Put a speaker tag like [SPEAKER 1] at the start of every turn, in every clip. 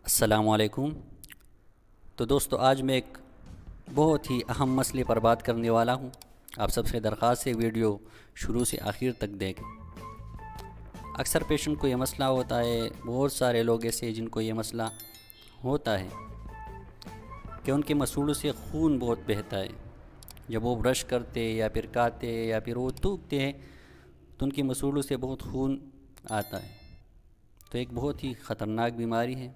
[SPEAKER 1] السلام علیکم۔ تو دوستو، آج میں ایک بہت ہی اہم مسئلے پر بات کرنے والا ہوں۔ آپ سب سے درخواست ہے ویڈیو شروع سے آخر تک دیکھیں۔ اکثر پیشنٹ کو یہ مسئلہ ہوتا ہے، بہت سارے لوگ ایسے جن کو یہ مسئلہ ہوتا ہے کہ ان کے مسوڑوں سے خون بہت بہتا ہے۔ جب وہ برش کرتے یا پھر کھاتے یا پھر وہ تھوکتے ہیں تو ان کے مسوڑوں سے بہت خون آتا ہے۔ تو ایک بہت ہی خطرناک بیماری ہے۔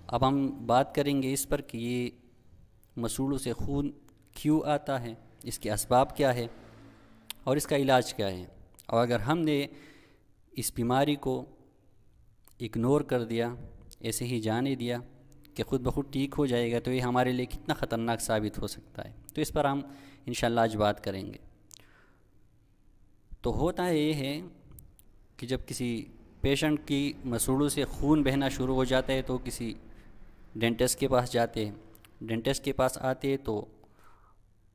[SPEAKER 1] اب ہم بات کریں گے اس پر کہ یہ مسوڑوں سے خون کیوں آتا ہے، اس کے اسباب کیا ہے اور اس کا علاج کیا ہے۔ اور اگر ہم نے اس بیماری کو اگنور کر دیا، ایسے ہی جانے دیا کہ خود بخود ٹھیک ہو جائے گا، تو یہ ہمارے لیے کتنا خطرناک ثابت ہو سکتا ہے۔ تو اس پر ہم انشاءاللہ آج بات کریں گے۔ تو ہوتا یہ ہے کہ جب کسی پیشنٹ کی مسوڑوں سے خون بہنا شروع ہو جاتا ہے تو کسی ڈینٹسٹ کے پاس جاتے ہیں۔ ڈینٹسٹ کے پاس آتے تو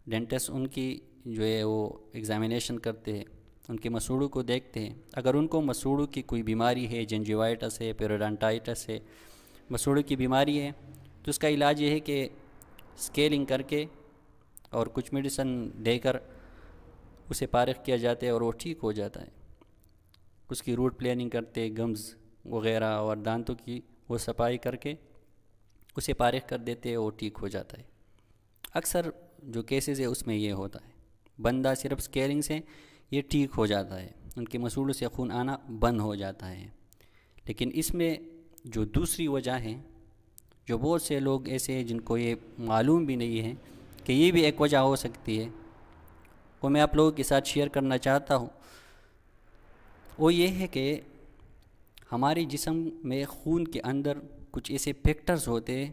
[SPEAKER 1] ڈینٹسٹ ان کی جو ہے وہ ایگزامینیشن کرتے ہیں، ان کے مسوڑوں کو دیکھتے ہیں۔ اگر ان کو مسوڑوں کی کوئی بیماری ہے، جنجیوائٹس ہے، پیریڈونٹائٹس ہے، مسوڑوں کی بیماری ہے، تو اس کا علاج یہ ہے کہ اسکیلنگ کر کے اور کچھ میڈیسن دے کر اسے فارغ کیا جاتا ہے اور وہ ٹھیک ہو جاتا ہے۔ اس کی روٹ پلاننگ کرتے، گمز وغیرہ اور دانتوں کی وہ صفائی کر کے اسے فارغ کر دیتے، وہ ٹھیک ہو جاتا ہے۔ اکثر جو کیسز ہے اس میں یہ ہوتا ہے، بندہ صرف اسکیلنگ سے یہ ٹھیک ہو جاتا ہے، ان کے مسوڑوں سے خون آنا بند ہو جاتا ہے۔ لیکن اس میں جو دوسری وجہ ہے، جو بہت سے لوگ ایسے ہیں جن کو یہ معلوم بھی نہیں ہے کہ یہ بھی ایک وجہ ہو سکتی ہے، وہ میں آپ لوگوں کے ساتھ شیئر کرنا چاہتا ہوں۔ وہ یہ ہے کہ ہمارے جسم میں خون کے اندر کچھ ایسے فیکٹرز ہوتے ہیں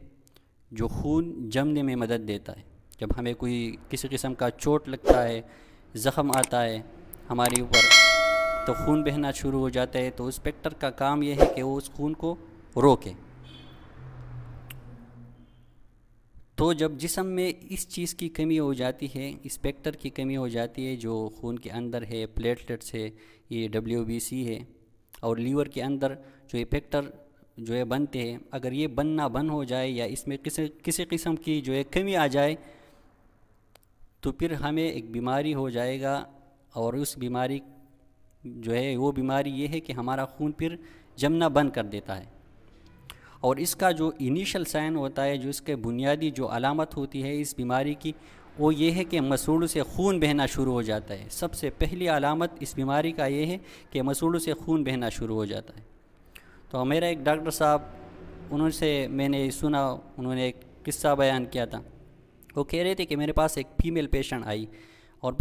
[SPEAKER 1] جو خون جمنے میں مدد دیتا ہے۔ جب ہمیں کوئی کسی قسم کا چوٹ لگتا ہے، زخم آتا ہے ہمارے اوپر، تو خون بہنا شروع ہو جاتا ہے، تو اس فیکٹر کا کام یہ ہے کہ وہ اس خون کو روکے۔ تو جب جسم میں اس چیز کی کمی ہو جاتی ہے، اس فیکٹر کی کمی ہو جاتی ہے جو خون کے اندر ہے، پلیٹلیٹس ہے، یہ WBC ہے، اور لیور کے اندر جو یہ فیکٹر جو ہے بنتے ہیں، اگر یہ بننا بند ہو جائے یا اس میں کسی قسم کی جو ہے کمی آ جائے تو پھر ہمیں ایک بیماری ہو جائے گا، اور اس بیماری جو ہے وہ بیماری یہ ہے کہ ہمارا خون پھر جمنا بند کر دیتا ہے۔ اور اس کا جو انیشل سائن ہوتا ہے، جو اس کے بنیادی جو علامت ہوتی ہے اس بیماری کی، وہ یہ ہے کہ مسوڑوں سے خون بہنا شروع ہو جاتا ہے۔ سب سے پہلی علامت اس بیماری کا یہ ہے کہ مسوڑوں سے خون بہنا شروع ہو جاتا ہے۔ تو میرا ایک ڈاکٹر صاحب، انہوں سے میں نے سنا، انہوں نے ایک قصہ بیان کیا تھا۔ وہ کہہ رہے تھے کہ میرے پاس ایک فیمیل پیشنٹ آئی اور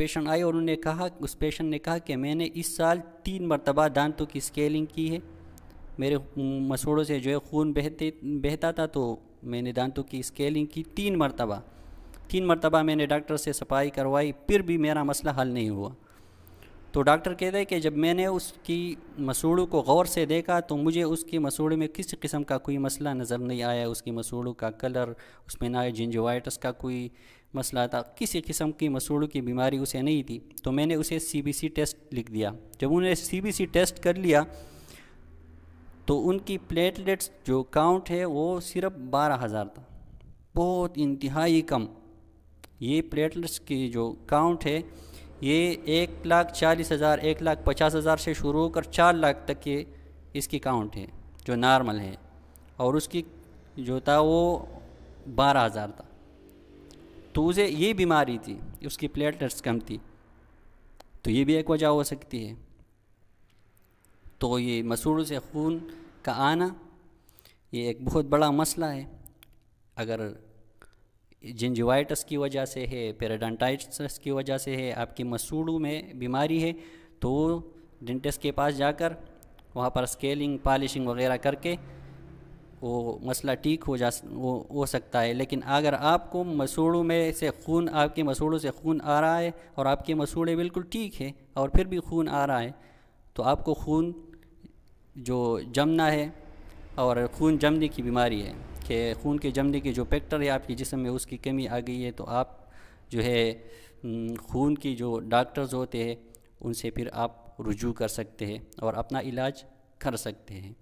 [SPEAKER 1] انہوں نے کہا، اس پیشنٹ نے کہا کہ میں نے اس سال 3 مرتبہ دانتوں کی اسکیلنگ کی ہے، میرے مسوڑوں سے جو ہے خون بہتا تھا، تو میں نے دانتوں کی اسکیلنگ کی 3 مرتبہ میں نے ڈاکٹر سے صفائی کروائی، پھر بھی میرا مسئلہ حل نہیں ہوا۔ تو ڈاکٹر کہتے ہیں کہ جب میں نے اس کی مسوڑوں کو غور سے دیکھا تو مجھے اس کی مسوڑے میں کسی قسم کا کوئی مسئلہ نظر نہیں آیا، اس کی مسوڑوں کا کلر، اس میں نہ جنجیوائٹس کا کوئی مسئلہ تھا، کسی قسم کی مسوڑوں کی بیماری اسے نہیں تھی۔ تو میں نے اسے CBC ٹیسٹ لکھ دیا۔ جب انہوں نے CBC ٹیسٹ کر لیا تو ان کی پلیٹلیٹس جو کاؤنٹ ہے وہ صرف 12,000 تھا، بہت انتہائی کم۔ یہ پلیٹلیٹس کی جو کاؤنٹ ہے یہ 1,40,000 1,50,000 سے شروع ہو کر 4 لاکھ تک کے اس کی کاؤنٹ ہے جو نارمل ہے، اور اس کی جو تھا وہ 12,000 تھا۔ تو اسے یہ بیماری تھی، اس کی پلیٹلیٹس کم تھی، تو یہ بھی ایک وجہ ہو سکتی ہے۔ تو یہ مسوڑوں سے خون کا آنا یہ ایک بہت بڑا مسئلہ ہے۔ اگر جنجیوائٹس کی وجہ سے ہے، پیریڈونٹائٹس کی وجہ سے ہے، آپ کی مسوڑوں میں بیماری ہے، تو ڈینٹسٹ کے پاس جا کر وہاں پر اسکیلنگ، پالشنگ وغیرہ کر کے وہ مسئلہ ٹھیک ہو سکتا ہے۔ لیکن اگر آپ کو مسوڑوں میں سے خون، آپ کے مسوڑوں سے خون آ رہا ہے اور آپ کے مسوڑے بالکل ٹھیک ہے اور پھر بھی خون آ رہا ہے، تو آپ کو خون جو جمنا ہے، اور خون جمنے کی بیماری ہے کہ خون کے جمنے کے جو فیکٹر ہے آپ کے جسم میں اس کی کمی آ گئی ہے، تو آپ جو ہے خون کی جو ڈاکٹرز ہوتے ہیں ان سے پھر آپ رجوع کر سکتے ہیں اور اپنا علاج کر سکتے ہیں۔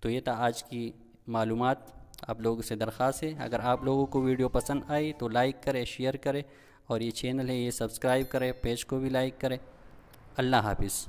[SPEAKER 1] تو یہ تھا آج کی معلومات آپ لوگوں سے درخواست ہے، اگر آپ لوگوں کو ویڈیو پسند آئی تو لائک کرے، شیئر کرے، اور یہ چینل ہے یہ سبسکرائب کرے، پیج کو بھی لائک کرے۔ اللہ حافظ۔